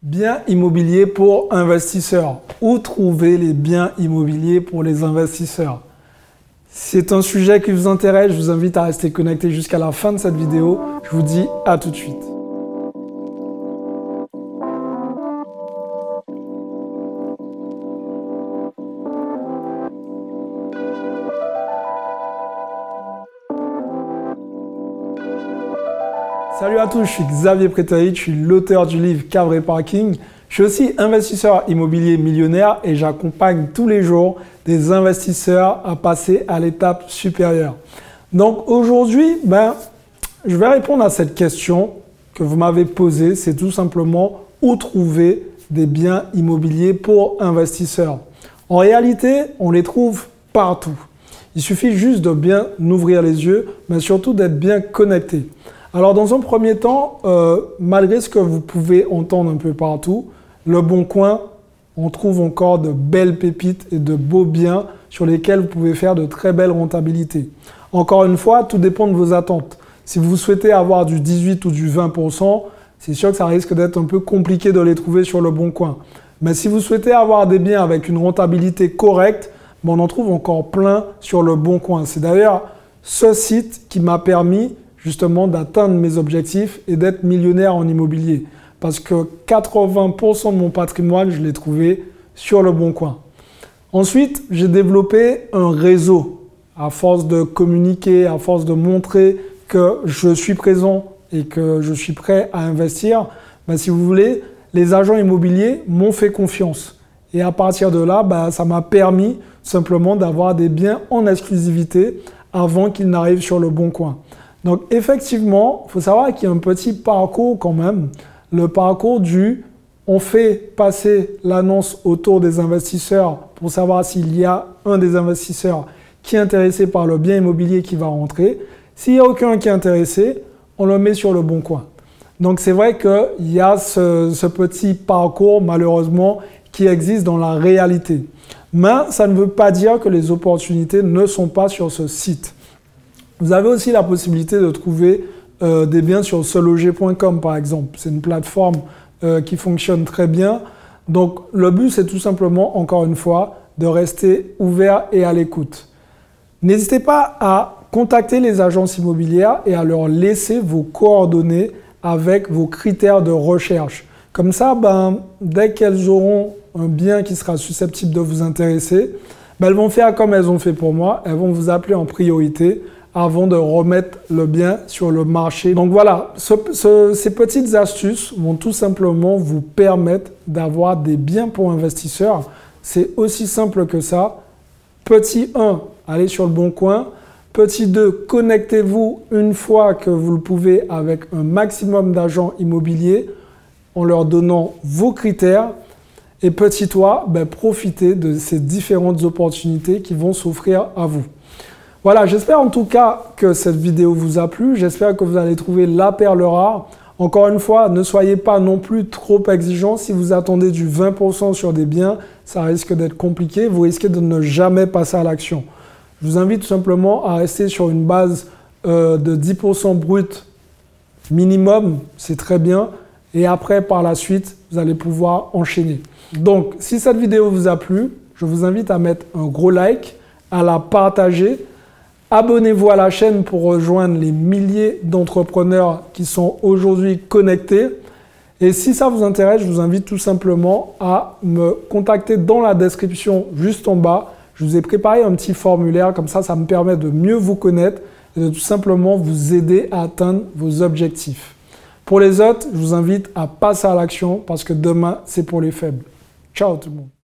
Biens immobiliers pour investisseurs. Où trouver les biens immobiliers pour les investisseurs? C'est un sujet qui vous intéresse, je vous invite à rester connecté jusqu'à la fin de cette vidéo. Je vous dis à tout de suite. Salut à tous, je suis Xavier Prétahit, je suis l'auteur du livre Cabre et Parking. Je suis aussi investisseur immobilier millionnaire et j'accompagne tous les jours des investisseurs à passer à l'étape supérieure. Donc aujourd'hui, je vais répondre à cette question que vous m'avez posée. C'est tout simplement où trouver des biens immobiliers pour investisseurs. En réalité, on les trouve partout. Il suffit juste de bien ouvrir les yeux, mais surtout d'être bien connecté. Alors dans un premier temps, malgré ce que vous pouvez entendre un peu partout, Le Bon Coin, on trouve encore de belles pépites et de beaux biens sur lesquels vous pouvez faire de très belles rentabilités. Encore une fois, tout dépend de vos attentes. Si vous souhaitez avoir du 18 ou du 20%, c'est sûr que ça risque d'être un peu compliqué de les trouver sur Le Bon Coin. Mais si vous souhaitez avoir des biens avec une rentabilité correcte, on en trouve encore plein sur Le Bon Coin. C'est d'ailleurs ce site qui m'a permis justement d'atteindre mes objectifs et d'être millionnaire en immobilier. Parce que 80% de mon patrimoine, je l'ai trouvé sur Le Bon Coin. Ensuite, j'ai développé un réseau. À force de communiquer, à force de montrer que je suis présent et que je suis prêt à investir, si vous voulez, les agents immobiliers m'ont fait confiance. Et à partir de là, ça m'a permis simplement d'avoir des biens en exclusivité avant qu'ils n'arrivent sur Le Bon Coin. Donc effectivement, il faut savoir qu'il y a un petit parcours quand même. Le parcours du on fait passer l'annonce autour des investisseurs pour savoir s'il y a un des investisseurs qui est intéressé par le bien immobilier qui va rentrer. S'il n'y a aucun qui est intéressé, on le met sur Le Bon Coin. Donc c'est vrai qu'il y a ce petit parcours malheureusement qui existe dans la réalité. Mais ça ne veut pas dire que les opportunités ne sont pas sur ce site. Vous avez aussi la possibilité de trouver des biens sur seloger.com par exemple. C'est une plateforme qui fonctionne très bien. Donc le but c'est tout simplement, encore une fois, de rester ouvert et à l'écoute. N'hésitez pas à contacter les agences immobilières et à leur laisser vos coordonnées avec vos critères de recherche. Comme ça, dès qu'elles auront un bien qui sera susceptible de vous intéresser, elles vont faire comme elles ont fait pour moi. Elles vont vous appeler en priorité avant de remettre le bien sur le marché. Donc voilà, ces petites astuces vont tout simplement vous permettre d'avoir des biens pour investisseurs. C'est aussi simple que ça. Petit 1, allez sur Le Bon Coin. Petit 2, connectez-vous une fois que vous le pouvez avec un maximum d'agents immobiliers en leur donnant vos critères. Et petit 3, profitez de ces différentes opportunités qui vont s'offrir à vous. Voilà, j'espère en tout cas que cette vidéo vous a plu. J'espère que vous allez trouver la perle rare. Encore une fois, ne soyez pas non plus trop exigeants. Si vous attendez du 20% sur des biens, ça risque d'être compliqué. Vous risquez de ne jamais passer à l'action. Je vous invite tout simplement à rester sur une base de 10% brut minimum. C'est très bien. Et après, par la suite, vous allez pouvoir enchaîner. Donc, si cette vidéo vous a plu, je vous invite à mettre un gros like, à la partager. Abonnez-vous à la chaîne pour rejoindre les milliers d'entrepreneurs qui sont aujourd'hui connectés. Et si ça vous intéresse, je vous invite tout simplement à me contacter dans la description juste en bas. Je vous ai préparé un petit formulaire, comme ça me permet de mieux vous connaître et de tout simplement vous aider à atteindre vos objectifs. Pour les autres, je vous invite à passer à l'action parce que demain, c'est pour les faibles. Ciao tout le monde.